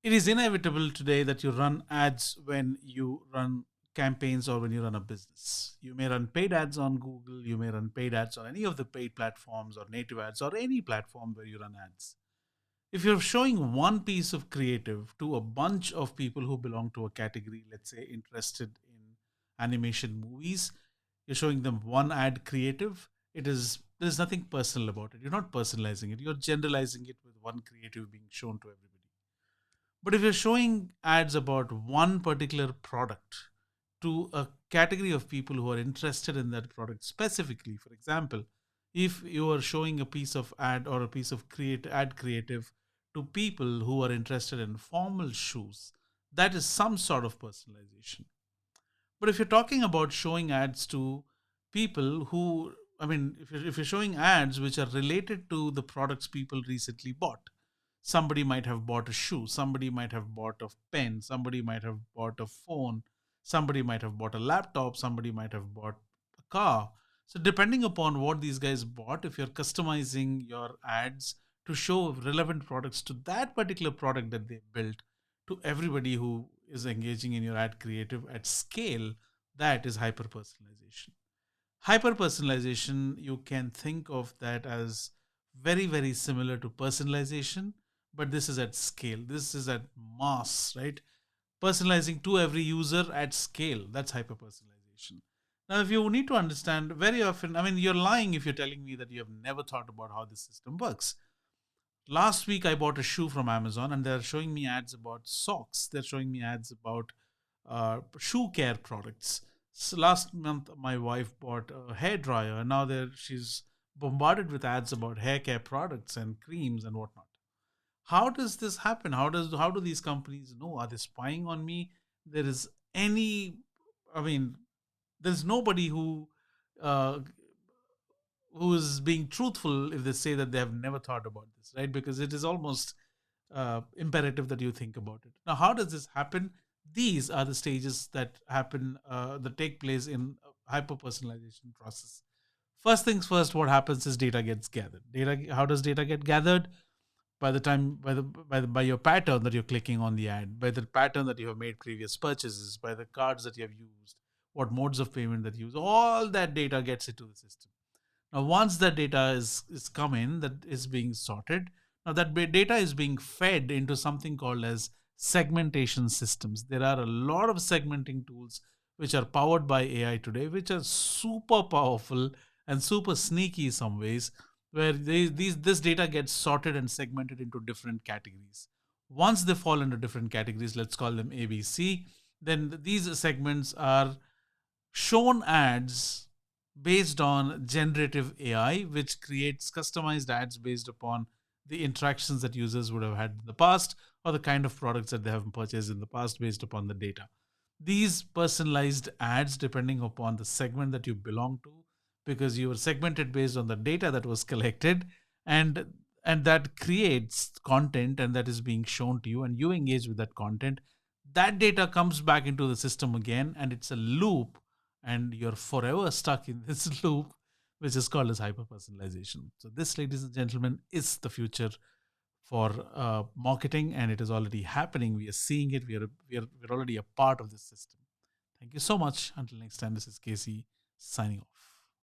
It is inevitable today that you run ads when you run campaigns or when you run a business. You may run paid ads on Google, you may run paid ads on any of the paid platforms or native ads or any platform where you run ads. If you're showing one piece of creative to a bunch of people who belong to a category, let's say interested in animation movies, you're showing them one ad creative. There's nothing personal about it. You're not personalizing it. You're generalizing it with one creative being shown to everybody. But if you're showing ads about one particular product to a category of people who are interested in that product specifically, for example, if you are showing a piece of ad or a piece of ad creative to people who are interested in formal shoes, that is some sort of personalization. But if you're talking about showing ads to people who, I mean, if you're showing ads which are related to the products people recently bought, somebody might have bought a shoe, somebody might have bought a pen, somebody might have bought a phone, somebody might have bought a laptop, somebody might have bought a car. So, depending upon what these guys bought, if you're customizing your ads to show relevant products to that particular product that they built to everybody who is engaging in your ad creative at scale, that is hyper personalization. Hyper personalization, you can think of that as very, very similar to personalization, but this is at scale. This is at mass, right? Personalizing to every user at scale. That's hyper personalization. Now, if you need to understand very often, I mean, you're lying if you're telling me that you have never thought about how this system works. Last week, I bought a shoe from Amazon and they're showing me ads about socks. They're showing me ads about shoe care products. So last month, my wife bought a hair dryer, and now she's bombarded with ads about hair care products and creams and whatnot. How does this happen? How do these companies know? Are they spying on me? There is any, I mean, there's nobody uh, who is being truthful if they say that they have never thought about this, right? Because it is almost imperative that you think about it. Now, how does this happen? These are the stages that that take place in hyper personalization process. First things first, what happens is data gets gathered. How does data get gathered? By the time by your pattern that you're clicking on the ad, by the pattern that you have made previous purchases, by the cards that you have used, what modes of payment that you use, all that data gets into the system. Now, once that data is come in, that is being sorted. Now, that data is being fed into something called as segmentation systems. There are a lot of segmenting tools which are powered by AI today, which are super powerful and super sneaky in some ways, where this data gets sorted and segmented into different categories. Once they fall into different categories, let's call them ABC, then these segments are shown ads based on generative AI, which creates customized ads based upon the interactions that users would have had in the past or the kind of products that they have purchased in the past based upon the data. These personalized ads, depending upon the segment that you belong to, because you were segmented based on the data that was collected, and and that creates content and that is being shown to you, and you engage with that content. That data comes back into the system again, and it's a loop, and you're forever stuck in this loop, which is called as hyper personalization. So, this, ladies and gentlemen, is the future for marketing, and it is already happening. We are seeing it. We're already a part of this system. Thank you so much. Until next time, this is Casey signing off.